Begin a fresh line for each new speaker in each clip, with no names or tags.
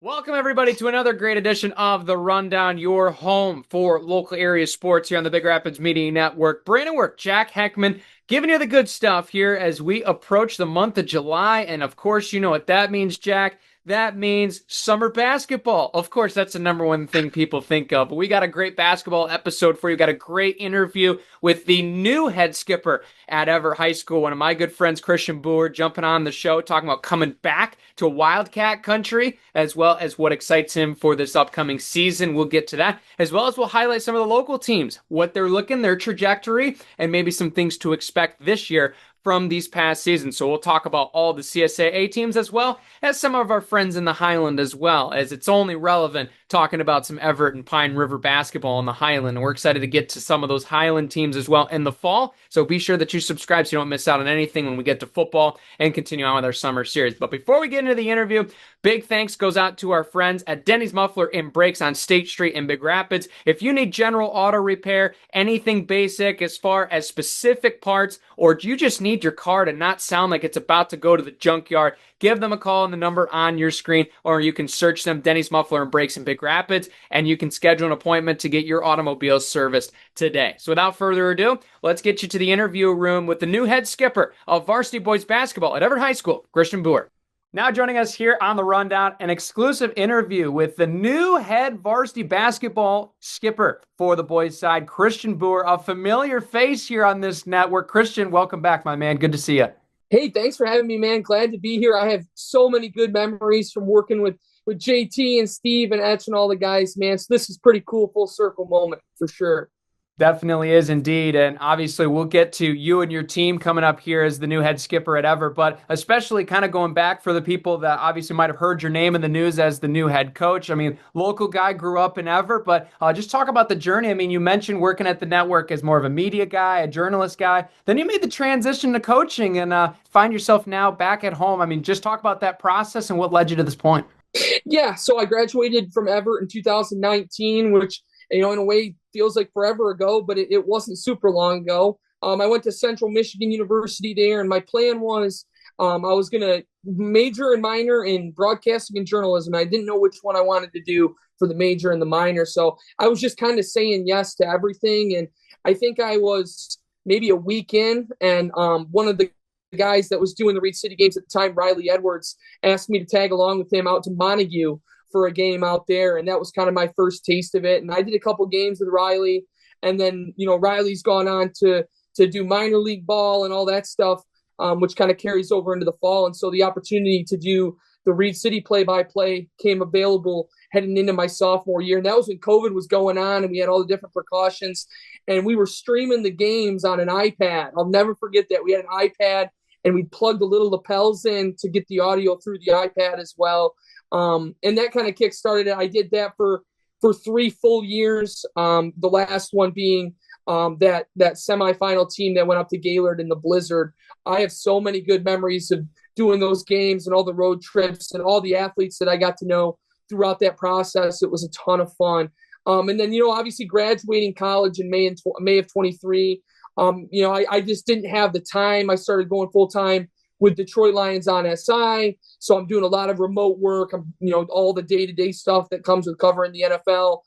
Welcome, everybody, to another great edition of The Rundown, your home for local area sports here on the Big Rapids Media Network. Brandon Work, Jack Heckman, giving you the good stuff here as we approach the month of July. And of course, you know what that means, Jack. That means summer basketball. Of course, that's the number one thing people think of. But we got a great basketball episode for you. Got a great interview with the new head skipper at Evart High School. One of my good friends, Christian Booher, jumping on the show, talking about coming back to Wildcat country, as well as what excites him for this upcoming season. We'll get to that, as well as we'll highlight some of the local teams, what they're looking, their trajectory, and maybe some things to expect this year from these past seasons. So we'll talk about all the CSAA teams as well as some of our friends in the Highland as well, as it's only relevant talking about some Evart and Pine River basketball in the Highland. And we're excited to get to some of those Highland teams as well in the fall. So be sure that you subscribe so you don't miss out on anything when we get to football and continue on with our summer series. But before we get into the interview, big thanks goes out to our friends at Denny's Muffler and Brakes on State Street in Big Rapids. If you need general auto repair, anything basic as far as specific parts, or you just need your car to not sound like it's about to go to the junkyard, give them a call on the number on your screen, or you can search them, Denny's Muffler and Brakes in Big Rapids, and you can schedule an appointment to get your automobile serviced today. So without further ado, let's get you to the interview room with the new head skipper of varsity boys basketball at Evart High School, Christian Booher. Now joining us here on the Rundown, an exclusive interview with the new head varsity basketball skipper for the boys side, Christian Booher, a familiar face here on this network. Christian, welcome back, my man. Good to see you.
Hey, thanks for having me, man. Glad to be here. I have so many good memories from working with JT and Steve and Etch and all the guys, man. So this is pretty cool, full circle moment for sure.
Definitely is indeed. And obviously, we'll get to you and your team coming up here as the new head skipper at Evart, but especially kind of going back for the people that obviously might have heard your name in the news as the new head coach. I mean, local guy, grew up in Evart, but just talk about the journey. I mean, you mentioned working at the network as more of a media guy, a journalist guy. Then you made the transition to coaching and find yourself now back at home. I mean, just talk about that process and what led you to this point.
Yeah, so I graduated from Evart in 2019, which, in a way feels like forever ago, but it wasn't super long ago. I went to Central Michigan University there, and my plan was I was going to major and minor in broadcasting and journalism. I didn't know which one I wanted to do for the major and the minor, so I was just kind of saying yes to everything. And I think I was maybe a week in, and one of the guys that was doing the Reed City games at the time, Riley Edwards, asked me to tag along with him out to Montague for a game out there, and that was kind of my first taste of it. And I did a couple games with Riley, and then Riley's gone on to do minor league ball and all that stuff, which kind of carries over into the fall. And so the opportunity to do the Reed City play-by-play came available heading into my sophomore year, and that was when COVID was going on, and we had all the different precautions, and we were streaming the games on an iPad. I'll never forget that. We had an iPad, and we plugged the little lapels in to get the audio through the iPad as well. And that kind of kick-started it. I did that for 3 full years, the last one being that semifinal team that went up to Gaylord in the blizzard. I have so many good memories of doing those games and all the road trips and all the athletes that I got to know throughout that process. It was a ton of fun. And then, obviously graduating college in May of 23, I just didn't have the time. I started going full-time with Detroit Lions on SI. So I'm doing a lot of remote work. All the day-to-day stuff that comes with covering the NFL.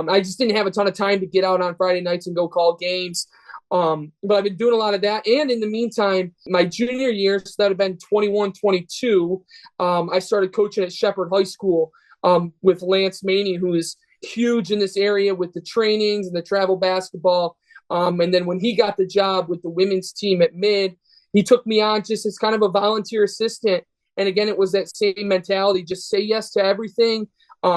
I just didn't have a ton of time to get out on Friday nights and go call games. But I've been doing a lot of that. And in the meantime, my junior year, so that would have been 21, 22, I started coaching at Shepherd High School with Lance Maney, who is huge in this area with the trainings and the travel basketball. And then when he got the job with the women's team at Mid, he took me on just as kind of a volunteer assistant. And again, it was that same mentality, just say yes to everything,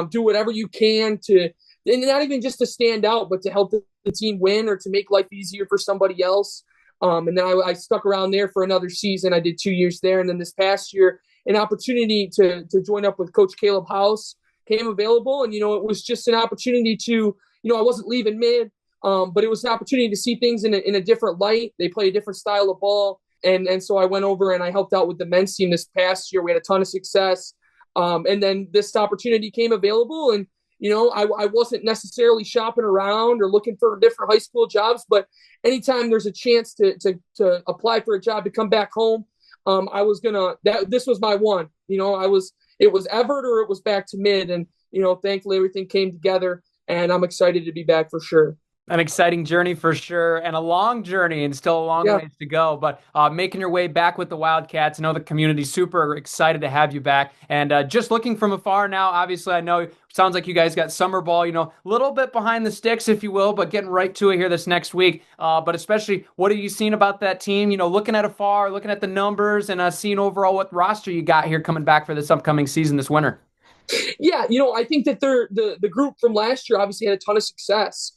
do whatever you can to, and not even just to stand out, but to help the team win or to make life easier for somebody else. And then I stuck around there for another season. I did 2 years there. And then this past year, an opportunity to join up with Coach Caleb House came available. And, it was just an opportunity to, I wasn't leaving Mid, but it was an opportunity to see things in a different light. They play a different style of ball. And so I went over and I helped out with the men's team this past year. We had a ton of success. And then this opportunity came available. And, I wasn't necessarily shopping around or looking for different high school jobs. But anytime there's a chance to apply for a job to come back home, I was this was my one. it was Evart or it was back to mid. And, thankfully everything came together, and I'm excited to be back for sure.
An exciting journey for sure, and a long journey, and still a long
Yeah.
ways to go. But making your way back with the Wildcats, I know the community's super excited to have you back. And just looking from afar now, obviously, I know it sounds like you guys got summer ball, a little bit behind the sticks, if you will, but getting right to it here this next week. But especially, what have you seen about that team? Looking at afar, looking at the numbers, and seeing overall what roster you got here coming back for this upcoming season this winter.
Yeah, I think that the group from last year obviously had a ton of success.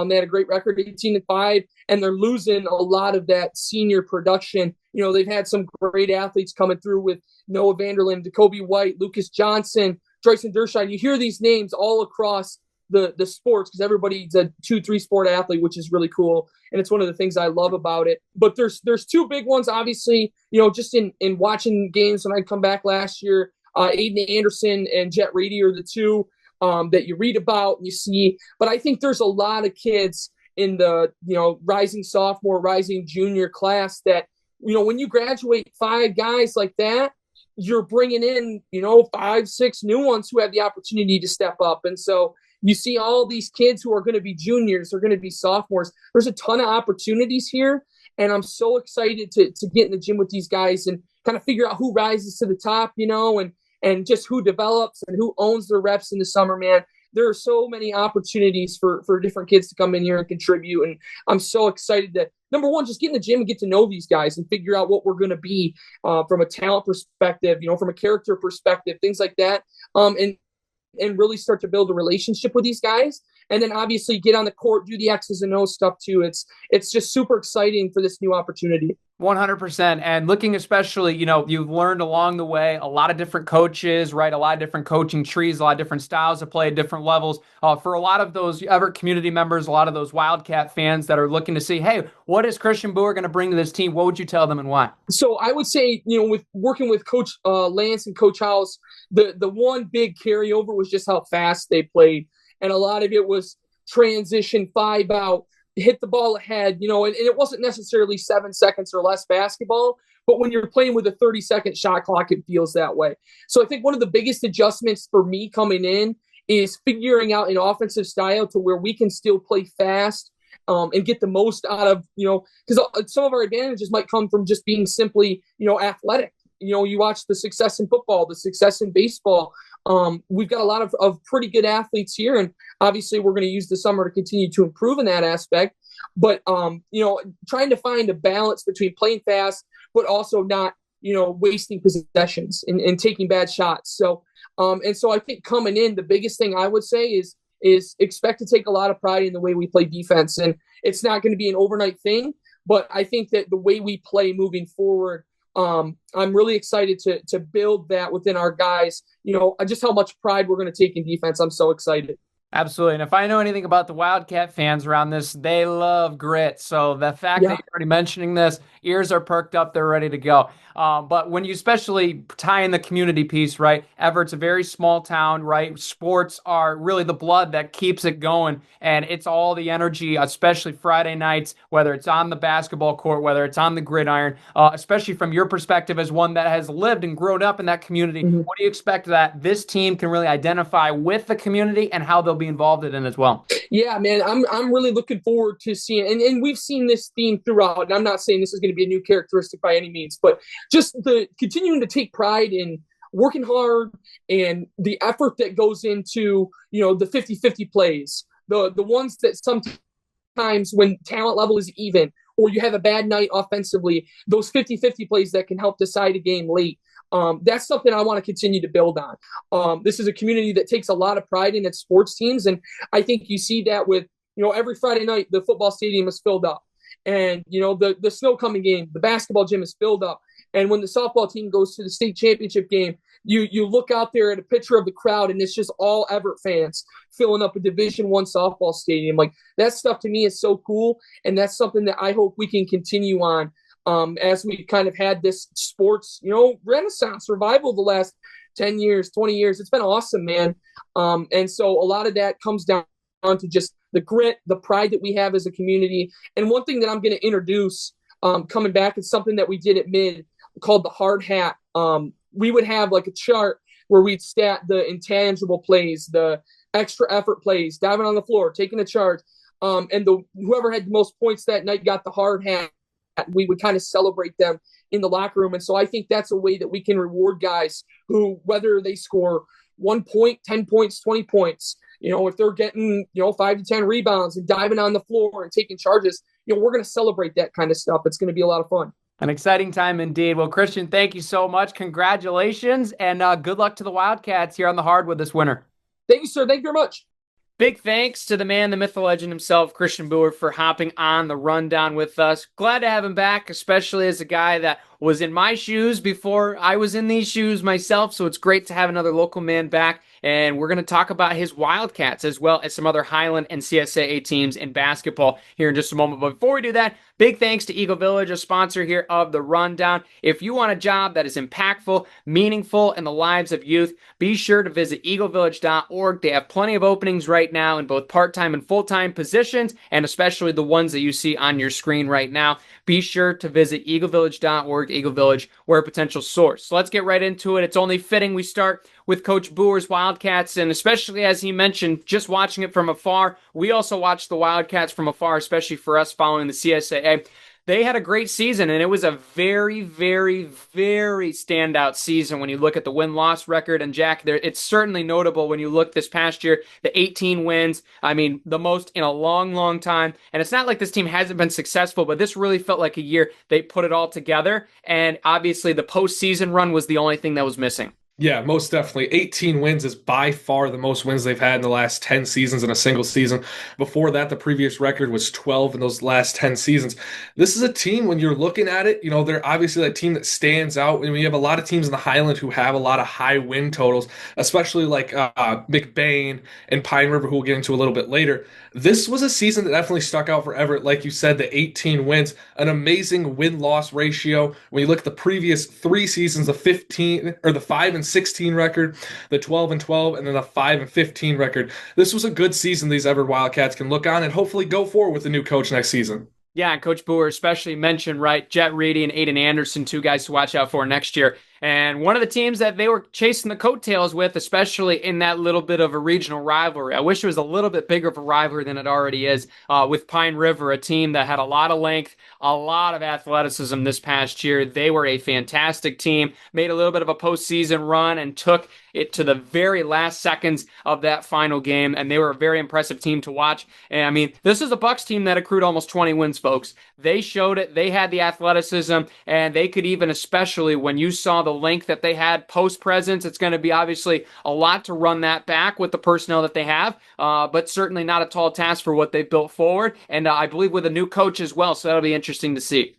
They had a great record, 18-5, and they're losing a lot of that senior production. They've had some great athletes coming through with Noah Vanderlyn, Jacoby White, Lucas Johnson, Dryson Dershine. You hear these names all across the sports because everybody's a 2-3 sport athlete, which is really cool. And it's one of the things I love about it. But there's two big ones, obviously, just in watching games when I come back last year. Aiden Anderson and Jet Rady are the two that you read about and you see. But I think there's a lot of kids in the, rising sophomore, rising junior class that, when you graduate 5 guys like that, you're bringing in, 5, 6 new ones who have the opportunity to step up. And so you see all these kids who are going to be juniors, are going to be sophomores. There's a ton of opportunities here. And I'm so excited to get in the gym with these guys and kind of figure out who rises to the top, and just who develops and who owns their reps in the summer, man. There are so many opportunities for different kids to come in here and contribute. And I'm so excited to, number one, just get in the gym and get to know these guys and figure out what we're going to be from a talent perspective, from a character perspective, things like that. And really start to build a relationship with these guys. And then obviously get on the court, do the X's and O's stuff too. It's just super exciting for this new opportunity.
100%. And looking especially, you've learned along the way a lot of different coaches, right? A lot of different coaching trees, a lot of different styles of play at different levels. For a lot of those Everett community members, a lot of those Wildcat fans that are looking to see, hey, what is Christian Booher going to bring to this team? What would you tell them and why?
So I would say, with working with Coach Lance and Coach House, the one big carryover was just how fast they played. And a lot of it was transition, 5 out, hit the ball ahead, and it wasn't necessarily 7 seconds or less basketball, but when you're playing with a 30-second shot clock, it feels that way. So I think one of the biggest adjustments for me coming in is figuring out an offensive style to where we can still play fast and get the most out of, because some of our advantages might come from just being simply, athletic. You watch the success in football, the success in baseball. We've got a lot of pretty good athletes here, and obviously we're going to use the summer to continue to improve in that aspect. But, trying to find a balance between playing fast, but also not, wasting possessions and taking bad shots. So, and so I think coming in, the biggest thing I would say is expect to take a lot of pride in the way we play defense. And it's not going to be an overnight thing, but I think that the way we play moving forward, I'm really excited to build that within our guys, just how much pride we're going to take in defense. I'm so excited.
Absolutely. And if I know anything about the Wildcat fans around this, they love grit. So the fact that you're already mentioning this, ears are perked up, they're ready to go. But when you especially tie in the community piece, right? Everett's a very small town, right? Sports are really the blood that keeps it going. And it's all the energy, especially Friday nights, whether it's on the basketball court, whether it's on the gridiron, especially from your perspective as one that has lived and grown up in that community. Mm-hmm. What do you expect that this team can really identify with the community and how they'll be involved in it as well?
Yeah, man, I'm really looking forward to seeing, and we've seen this theme throughout, and I'm not saying this is going to be a new characteristic by any means, but just the continuing to take pride in working hard and the effort that goes into, the 50-50 plays, the ones that sometimes when talent level is even, or you have a bad night offensively, those 50-50 plays that can help decide a game late. That's something I want to continue to build on. This is a community that takes a lot of pride in its sports teams. And I think you see that with, every Friday night, the football stadium is filled up. And, the snow coming game, the basketball gym is filled up. And when the softball team goes to the state championship game, you look out there at a picture of the crowd, and it's just all Everett fans filling up a Division I softball stadium. Like, that stuff to me is so cool. And that's something that I hope we can continue on. As we kind of had this sports, renaissance revival the last 10 years, 20 years. It's been awesome, man. And so a lot of that comes down to just the grit, the pride that we have as a community. And one thing that I'm going to introduce coming back is something that we did at mid called the hard hat. We would have like a chart where we'd stat the intangible plays, the extra effort plays, diving on the floor, taking a charge. And whoever had the most points that night got the hard hat. We would kind of celebrate them in the locker room. And so I think that's a way that we can reward guys who, whether they score 1 point, 10 points, 20 points, if they're getting, 5 to 10 rebounds and diving on the floor and taking charges, we're going to celebrate that kind of stuff. It's going to be a lot of fun.
An exciting time indeed. Well, Christian, thank you so much. Congratulations, and good luck to the Wildcats here on the hardwood this winter.
Thank you, sir. Thank you very much.
Big thanks to the man, the myth, the legend himself, Christian Booher, for hopping on the rundown with us. Glad to have him back, especially as a guy that was in my shoes before I was in these shoes myself. So it's great to have another local man back. And we're going to talk about his Wildcats as well as some other Highland and CSAA teams in basketball here in just a moment. But before we do that, big thanks to Eagle Village, a sponsor here of the Rundown. If you want a job that is impactful, meaningful in the lives of youth, be sure to visit eaglevillage.org. They have plenty of openings right now in both part-time and full-time positions, and especially the ones that you see on your screen right now. Be sure to visit eaglevillage.org, Eagle Village, where a potential source. So let's get right into it. It's only fitting we start with Coach Booher's Wildcats, and especially as he mentioned, just watching it from afar. We also watched the Wildcats from afar, especially for us following the CSAA. They had a great season, and it was a very, very, very standout season when you look at the win-loss record. And Jack, it's certainly notable when you look this past year, the 18 wins. I mean, the most in a long, long time. And it's not like this team hasn't been successful, but this really felt like a year they put it all together. And obviously, the postseason run was the only thing that was missing.
Yeah, most definitely. 18 wins is by far the most wins they've had in the last 10 seasons in a single season. Before that, the previous record was 12 in those last 10 seasons. This is a team, when you're looking at it, they're obviously that team that stands out. And we have a lot of teams in the Highland who have a lot of high win totals, especially like McBain and Pine River, who we'll get into a little bit later. This was a season that definitely stuck out for Evart. Like you said, the 18 wins, an amazing win-loss ratio. When you look at the previous 3 seasons, the 15 or the 5-16 record, the 12-12, and then the 5-15 record. This was a good season these Evart Wildcats can look on and hopefully go forward with the new coach next season.
Yeah, and Coach Booher especially mentioned, right, Jet Reedy and Aiden Anderson, 2 guys to watch out for next year. And one of the teams that they were chasing the coattails with, especially in that little bit of a regional rivalry. I wish it was a little bit bigger of a rivalry than it already is, with Pine River, a team that had a lot of length, a lot of athleticism this past year. They were a fantastic team, made a little bit of a postseason run and took it to the very last seconds of that final game, and they were a very impressive team to watch. And I mean, this is a Bucks team that accrued almost 20 wins, folks. They showed it. They had the athleticism, and they could even, especially when you saw the length that they had post-presence, it's going to be obviously a lot to run that back with the personnel that they have, but certainly not a tall task for what they've built forward, and I believe with a new coach as well, so that'll be interesting to see.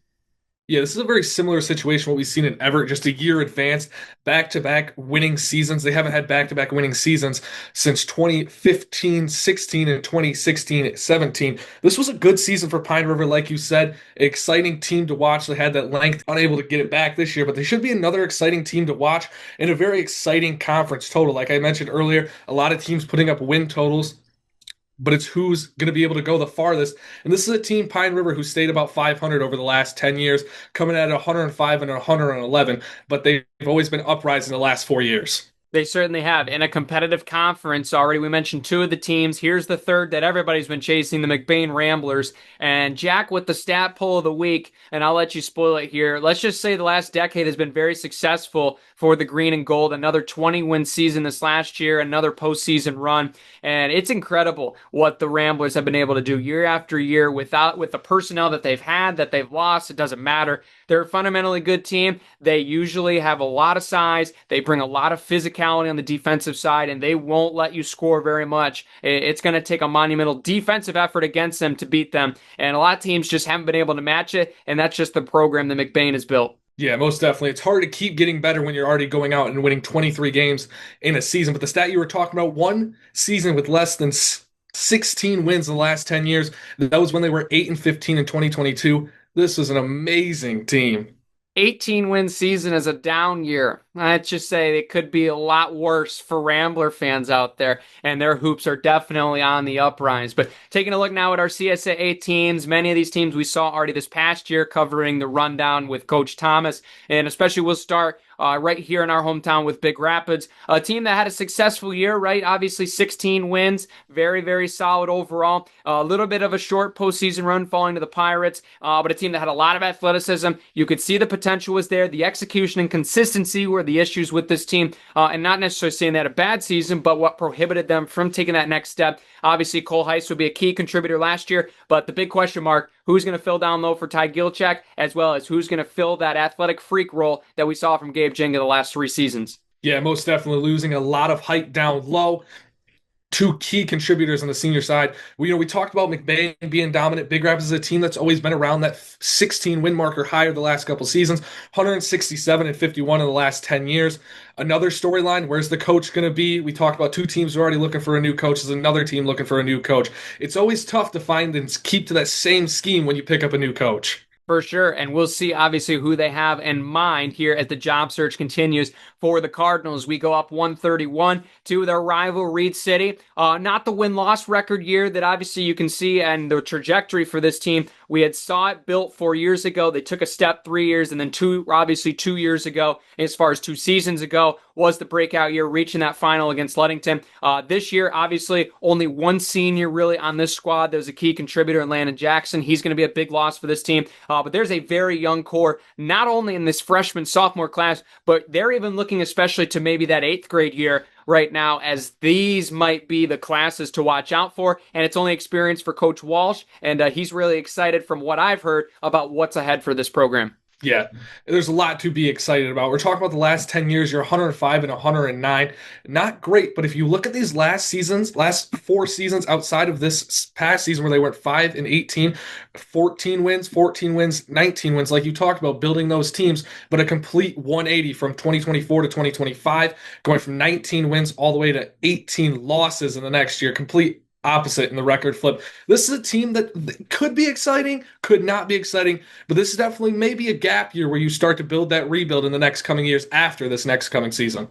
Yeah, this is a very similar situation what we've seen in Evart, just a year advanced, back-to-back winning seasons. They haven't had back-to-back winning seasons since 2015-16 and 2016-17. This was a good season for Pine River, like you said. Exciting team to watch. They had that length, unable to get it back this year, but they should be another exciting team to watch in a very exciting conference total. Like I mentioned earlier, a lot of teams putting up win totals, but it's who's going to be able to go the farthest. And this is a team, Pine River, who stayed about 500 over the last 10 years, coming at 105 and 111, but they've always been uprising the last 4 years.
They certainly have. In a competitive conference already, we mentioned 2 of the teams. Here's the third that everybody's been chasing, the McBain Ramblers. And Jack with the stat poll of the week, and I'll let you spoil it here. Let's just say the last decade has been very successful for the green and gold. Another 20-win season this last year, another postseason run. And it's incredible what the Ramblers have been able to do year after year with the personnel that they've had, that they've lost. It doesn't matter. They're a fundamentally good team. They usually have a lot of size. They bring a lot of physicality on the defensive side, and they won't let you score very much. It's going to take a monumental defensive effort against them to beat them, and a lot of teams just haven't been able to match it, and that's just the program that McBain has built.
Yeah, most definitely. It's hard to keep getting better when you're already going out and winning 23 games in a season. But the stat you were talking about, one season with less than 16 wins in the last 10 years, that was when they were 8-15 in 2022. This was an amazing team.
18-win season is a down year. let's just say it could be a lot worse for Rambler fans out there, and their hoops are definitely on the uprise. But taking a look now at our CSAA teams, many of these teams we saw already this past year covering the rundown with Coach Thomas, and especially we'll start right here in our hometown with Big Rapids, a team that had a successful year, right? Obviously 16 wins, very, very solid overall. A little bit of a short postseason run falling to the Pirates, but a team that had a lot of athleticism. You could see the potential was there. The execution and consistency were the issues with this team, and not necessarily saying they had a bad season, but what prohibited them from taking that next step. Obviously, Cole Heiss would be a key contributor last year, but the big question mark, who's going to fill down low for Ty Gilchak, as well as who's going to fill that athletic freak role that we saw from Gabe Jenga the last 3 seasons?
Yeah, most definitely losing a lot of height down low. Two key contributors on the senior side. We talked about McBain being dominant. Big Rapids is a team that's always been around that 16 win marker higher the last couple seasons, 167 and 51 in the last 10 years. Another storyline, where's the coach going to be? We talked about two teams who are already looking for a new coach. There's another team looking for a new coach. It's always tough to find and keep to that same scheme when you pick up a new coach.
For sure. And we'll see, obviously, who they have in mind here as the job search continues for the Cardinals. We go up 131 to their rival, Reed City. Not the win-loss record year that obviously you can see, and the trajectory for this team. We had saw it built 4 years ago. They took a step 3 years, and then 2 years ago, as far as 2 seasons ago, was the breakout year, reaching that final against Ludington. This year, obviously, only one senior really on this squad that was a key contributor in Landon Jackson. He's going to be a big loss for this team. But there's a very young core, not only in this freshman-sophomore class, but they're even looking especially to maybe that 8th grade year right now, as these might be the classes to watch out for. And it's only experience for Coach Walsh, and he's really excited from what I've heard about what's ahead for this program.
Yeah, there's a lot to be excited about. We're talking about the last 10 years. You're 105 and 109. Not great, but if you look at these last 4 seasons outside of this past season where they went 5 and 18, 14 wins, 19 wins, like you talked about, building those teams, but a complete 180 from 2024 to 2025, going from 19 wins all the way to 18 losses in the next year. Complete opposite in the record flip. This is a team that could be exciting, could not be exciting, but this is definitely maybe a gap year where you start to build that rebuild in the next coming years after this next coming season.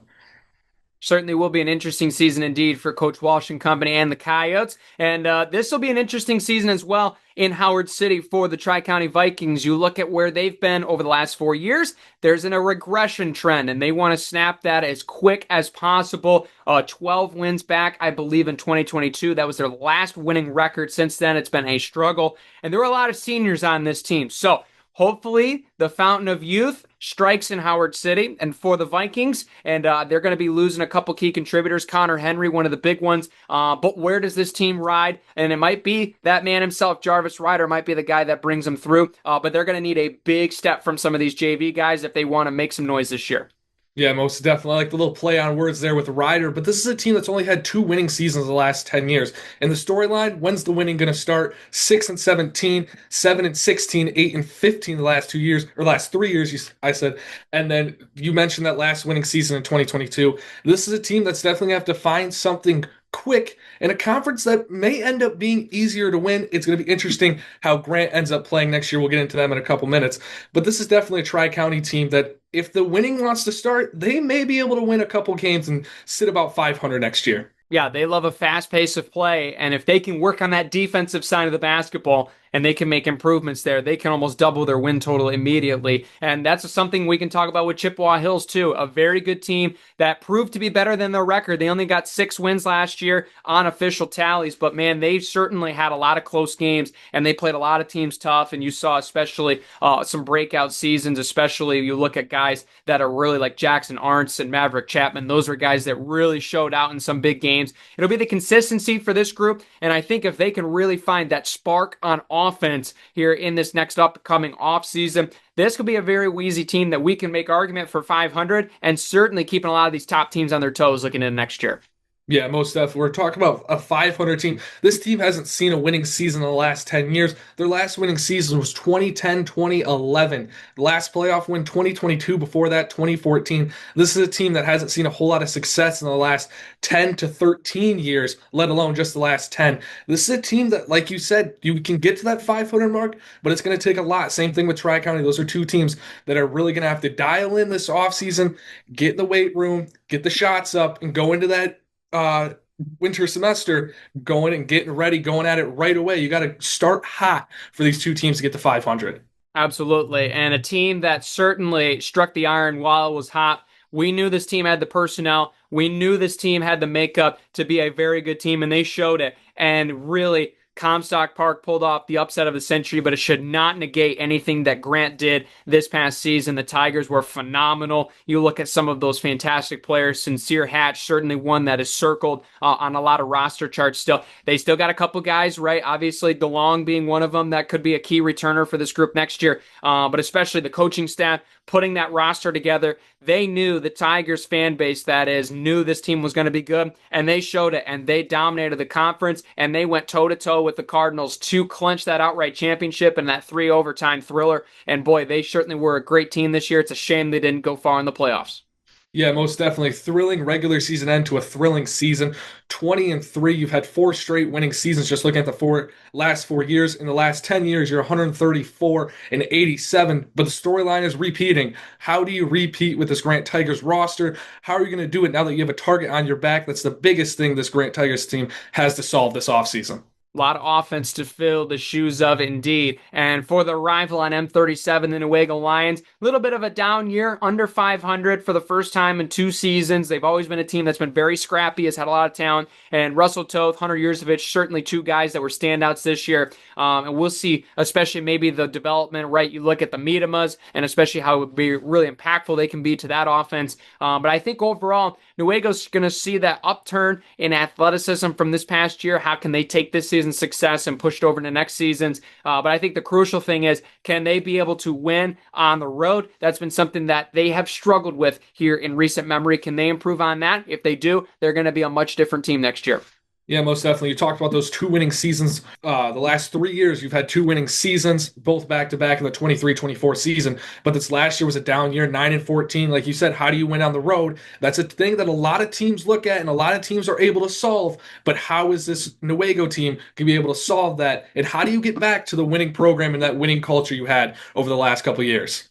Certainly will be an interesting season indeed for Coach Walsh and company and the Coyotes. And this will be an interesting season as well in Howard City for the Tri-County Vikings. You look at where they've been over the last 4 years, there's a regression trend, and they want to snap that as quick as possible. 12 wins back, I believe, in 2022. That was their last winning record. Since then, it's been a struggle. And there were a lot of seniors on this team. So hopefully the fountain of youth strikes in Howard City and for the Vikings, and they're going to be losing a couple key contributors. Connor Henry, one of the big ones, but where does this team ride? And it might be that man himself, Jarvis Ryder, might be the guy that brings them through, but they're going to need a big step from some of these JV guys if they want to make some noise this year.
Yeah, most definitely. I like the little play on words there with Ryder, but this is a team that's only had 2 winning seasons the last 10 years. And the storyline, when's the winning going to start? 6 and 17, 7 and 16, 8 and 15 the last 2 years, or last 3 years, I said. And then you mentioned that last winning season in 2022. This is a team that's definitely going to have to find something quick in a conference that may end up being easier to win. It's going to be interesting how Grant ends up playing next year. We'll get into them in a couple minutes. But this is definitely a Tri-County team that if the winning wants to start, they may be able to win a couple games and sit about 500 next year.
Yeah, they love a fast pace of play, and if they can work on that defensive side of the basketball and they can make improvements there, they can almost double their win total immediately. And that's something we can talk about with Chippewa Hills, too. A very good team that proved to be better than their record. They only got 6 wins last year on official tallies, but man, they certainly had a lot of close games, and they played a lot of teams tough, and you saw especially some breakout seasons, especially you look at guys that are really like Jackson Arntz and Maverick Chapman. Those were guys that really showed out in some big games. It'll be the consistency for this group, and I think if they can really find that spark on offense here in this next upcoming offseason, this could be a very wheezy team that we can make argument for 500 and certainly keeping a lot of these top teams on their toes looking into next year.
Yeah, most definitely. We're talking about a 500 team. This team hasn't seen a winning season in the last 10 years. Their last winning season was 2010, 2011. The last playoff win, 2022. Before that, 2014. This is a team that hasn't seen a whole lot of success in the last 10 to 13 years, let alone just the last 10. This is a team that, like you said, you can get to that 500 mark, but it's going to take a lot. Same thing with Tri-County. Those are two teams that are really going to have to dial in this offseason, get in the weight room, get the shots up, and go into that uh winter semester going and getting ready, going at it right away. You got to start hot for these two teams to get to 500.
Absolutely. And a team that certainly struck the iron while it was hot. We knew this team had the personnel. We knew this team had the makeup to be a very good team, and they showed it. And really, Comstock Park pulled off the upset of the century, but it should not negate anything that Grant did this past season. The Tigers were phenomenal. You look at some of those fantastic players. Sincere Hatch, certainly one that is circled on a lot of roster charts still. They still got a couple guys, right? Obviously, DeLong being one of them that could be a key returner for this group next year, but especially the coaching staff putting that roster together. They knew, the Tigers fan base that is, knew this team was going to be good, and they showed it, and they dominated the conference, and they went toe-to-toe with the Cardinals to clinch that outright championship and that 3 overtime thriller. And boy, they certainly were a great team this year. It's a shame they didn't go far in the playoffs.
Yeah, most definitely. Thrilling regular season end to a thrilling season. 20-3. You've had four straight winning seasons just looking at the last 4 years. In the last 10 years, you're 134-87. But the storyline is repeating. How do you repeat with this Grant Tigers roster? How are you going to do it now that you have a target on your back? That's the biggest thing this Grant Tigers team has to solve this offseason.
A lot of offense to fill the shoes of, indeed. And for the rival on M37, the Newaygo Lions, a little bit of a down year, under 500 for the first time in 2 seasons. They've always been a team that's been very scrappy, has had a lot of talent. And Russell Toth, Hunter Yurcevich, certainly two guys that were standouts this year. And we'll see, especially maybe the development, right? You look at the Miedema's and especially how it would be really impactful they can be to that offense. But I think overall, Newaygo's going to see that upturn in athleticism from this past year. How can they take this season's success and push it over to next season's? But I think the crucial thing is, can they be able to win on the road? That's been something that they have struggled with here in recent memory. Can they improve on that? If they do, they're going to be a much different team next year.
Yeah, most definitely. You talked about those two winning seasons. The last 3 years, you've had two winning seasons, both back to back in the 23-24 season. But this last year was a down year, 9-14. Like you said, how do you win on the road? That's a thing that a lot of teams look at and a lot of teams are able to solve. But how is this Newaygo team going to be able to solve that? And how do you get back to the winning program and that winning culture you had over the last couple of years?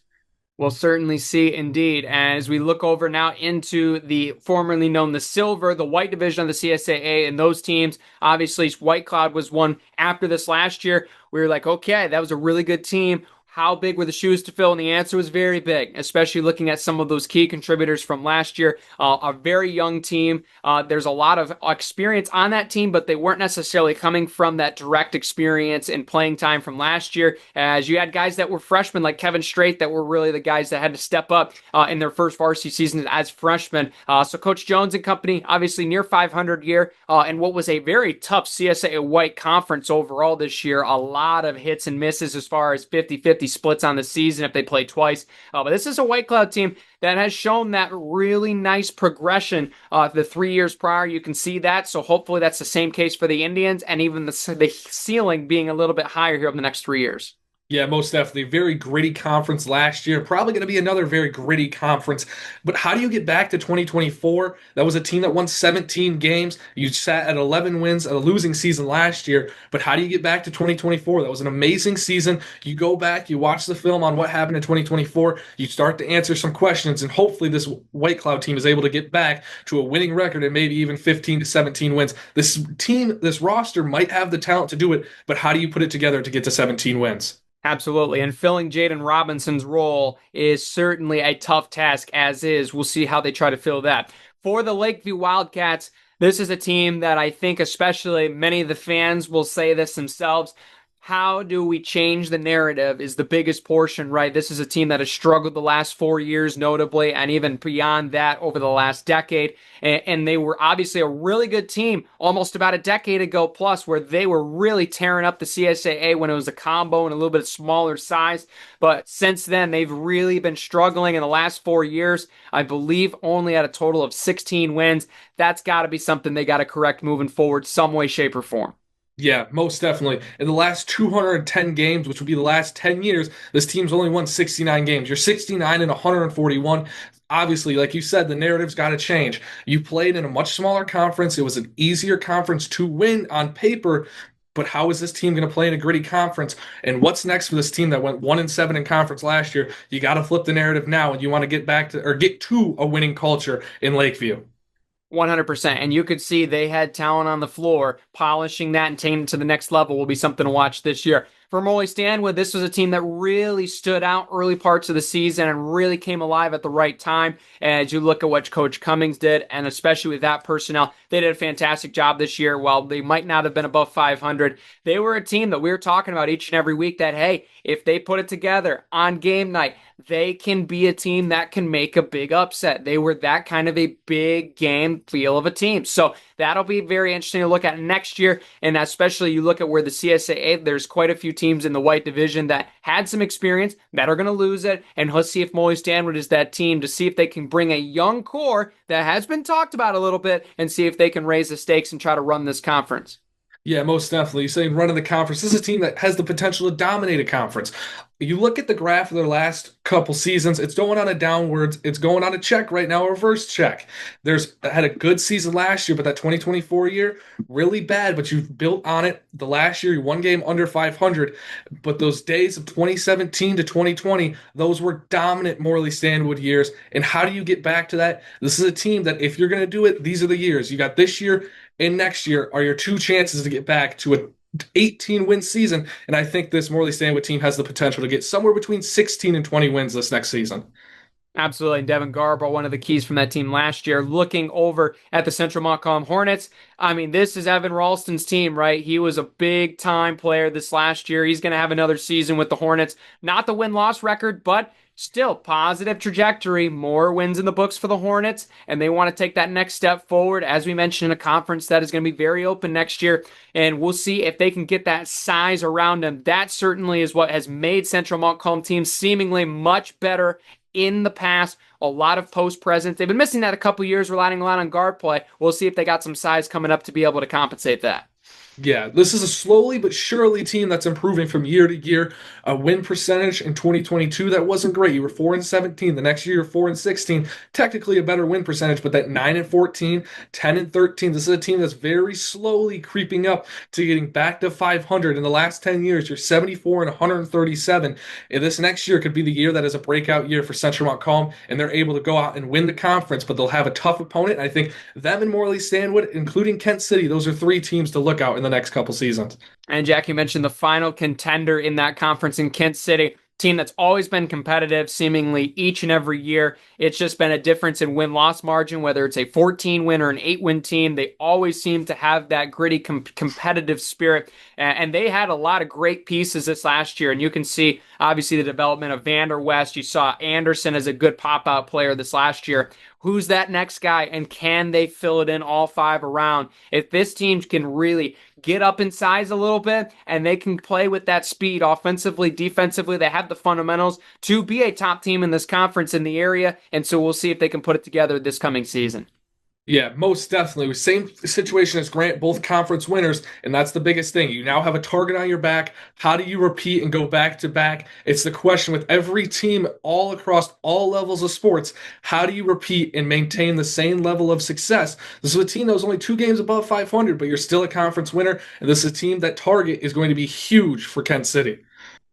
We'll certainly see, indeed. As we look over now into the formerly known the silver, the white division of the CSAA, and those teams, obviously White Cloud was one after this last year. We were like, okay, that was a really good team. How big were the shoes to fill? And the answer was very big, especially looking at some of those key contributors from last year. A very young team. There's a lot of experience on that team, but they weren't necessarily coming from that direct experience and playing time from last year. As you had guys that were freshmen like Kevin Strait that were really the guys that had to step up in their first varsity season as freshmen. So Coach Jones and company, obviously near 500 year, and what was a very tough CSA White conference overall this year. A lot of hits and misses as far as 50-50 splits on the season if they play twice. But this is a White Cloud team that has shown that really nice progression the 3 years prior. You can see that. So hopefully that's the same case for the Indians, and even the ceiling being a little bit higher here over the next 3 years.
Yeah, most definitely. Very gritty conference last year. Probably going to be another very gritty conference. But how do you get back to 2024? That was a team that won 17 games. You sat at 11 wins at a losing season last year. But how do you get back to 2024? That was an amazing season. You go back, you watch the film on what happened in 2024. You start to answer some questions, and hopefully this White Cloud team is able to get back to a winning record and maybe even 15 to 17 wins. This team, this roster might have the talent to do it, but how do you put it together to get to 17 wins?
Absolutely. And filling Jaden Robinson's role is certainly a tough task, as is. We'll see how they try to fill that. For the Lakeview Wildcats, this is a team that I think, especially many of the fans will say this themselves, how do we change the narrative is the biggest portion, right? This is a team that has struggled the last 4 years, notably, and even beyond that over the last decade. And they were obviously a really good team almost about a decade ago plus, where they were really tearing up the CSAA when it was a combo and a little bit smaller size. But since then, they've really been struggling in the last 4 years. I believe only at a total of 16 wins. That's got to be something they got to correct moving forward, some way, shape, or form.
Yeah, most definitely. In the last 210 games, which would be the last 10 years, this team's only won 69 games. You're 69 and 141. Obviously, like you said, the narrative's got to change. You played in a much smaller conference. It was an easier conference to win on paper. But how is this team going to play in a gritty conference? And what's next for this team that went 1-7 in conference last year? You got to flip the narrative now, and you want to get back to or get to a winning culture in Lakeview.
100%. And you could see they had talent on the floor. Polishing that and taking it to the next level will be something to watch this year. For Morley Stanwood, this was a team that really stood out early parts of the season and really came alive at the right time. As you look at what Coach Cummings did, and especially with that personnel, they did a fantastic job this year. While they might not have been above 500, they were a team that we were talking about each and every week that, hey, if they put it together on game night, they can be a team that can make a big upset. They were that kind of a big game feel of a team. So that'll be very interesting to look at next year. And especially you look at where the CSAA, there's quite a few teams in the white division that had some experience that are going to lose it. And let's see if Morley Stanwood is that team to see if they can bring a young core that has been talked about a little bit and see if they can raise the stakes and try to run this conference.
Yeah, most definitely. You're saying running the conference. This is a team that has the potential to dominate a conference. You look at the graph of their last couple seasons, it's going on a downwards. It's going on a check right now, a reverse check. There's had a good season last year, but that 2024 year, really bad, but you've built on it. The last year, you one game under 500, but those days of 2017 to 2020, those were dominant Morley Stanwood years. And how do you get back to that? This is a team that if you're going to do it, these are the years. You got this year and next year are your two chances to get back to a 18-win season, and I think this Morley Stanwood team has the potential to get somewhere between 16 and 20 wins this next season.
Absolutely. Devin Garbo, one of the keys from that team last year. Looking over at the Central Montcalm Hornets, I mean, this is Evan Ralston's team, right? He was a big-time player this last year. He's going to have another season with the Hornets. Not the win-loss record, but still positive trajectory. More wins in the books for the Hornets, and they want to take that next step forward, as we mentioned, in a conference that is going to be very open next year. And we'll see if they can get that size around them. That certainly is what has made Central Montcalm teams seemingly much better in the past. A lot of post presence. They've been missing that a couple years, relying a lot on guard play. We'll see if they got some size coming up to be able to compensate that.
Yeah, this is a slowly but surely team that's improving from year to year. A win percentage in 2022 that wasn't great. You were 4-17. The next year you're 4-16. Technically a better win percentage, but that 9-14, 10-13. This is a team that's very slowly creeping up to getting back to 500. In the last 10 years, you're 74 and 137. And this next year could be the year that is a breakout year for Central Montcalm, and they're able to go out and win the conference. But they'll have a tough opponent. I think them and Morley Stanwood, including Kent City, those are three teams to look out in the next couple seasons.
And Jack, you mentioned the final contender in that conference in Kent City. Team that's always been competitive seemingly each and every year. It's just been a difference in win-loss margin, whether it's a 14-win or an 8-win team. They always seem to have that gritty competitive spirit, and they had a lot of great pieces this last year, and you can see obviously the development of Vander West. You saw Anderson as a good pop-out player this last year. Who's that next guy, and can they fill it in all five around? If this team can really get up in size a little bit and they can play with that speed offensively, defensively, they have the fundamentals to be a top team in this conference in the area, and so we'll see if they can put it together this coming season.
Yeah, most definitely. Same situation as Grant, both conference winners, and that's the biggest thing. You now have a target on your back. How do you repeat and go back to back? It's the question with every team all across all levels of sports. How do you repeat and maintain the same level of success? This is a team that was only 2 games above 500, but you're still a conference winner, and this is a team that target is going to be huge for Kent City.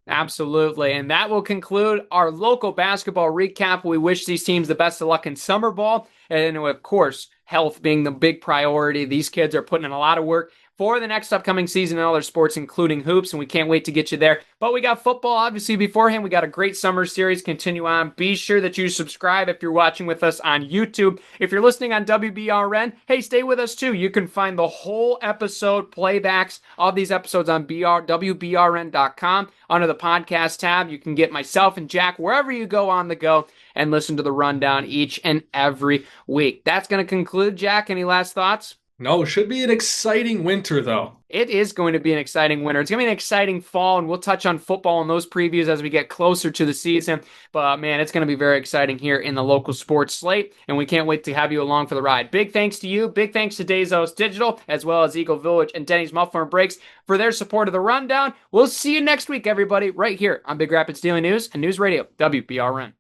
Absolutely. And that will conclude our local basketball recap. We wish these teams the best of luck in summer ball. And of course, health being the big priority. These kids are putting in a lot of work for the next upcoming season and other sports, including hoops, and we can't wait to get you there. But we got football, obviously, beforehand. We got a great summer series continue on. Be sure that you subscribe if you're watching with us on YouTube. If you're listening on WBRN, hey, stay with us too. You can find the whole episode playbacks of these episodes on WBRN.com under the podcast tab. You can get myself and Jack wherever you go on the go and listen to the rundown each and every week. That's going to conclude. Jack, any last thoughts?
No, it should be an exciting winter, though.
It is going to be an exciting winter. It's going to be an exciting fall, and we'll touch on football and those previews as we get closer to the season. But, man, it's going to be very exciting here in the local sports slate, and we can't wait to have you along for the ride. Big thanks to you. Big thanks to Bezos Digital, as well as Eagle Village and Denny's Muffler and Brakes for their support of the rundown. We'll see you next week, everybody, right here on Big Rapids Daily News and News Radio, WBRN.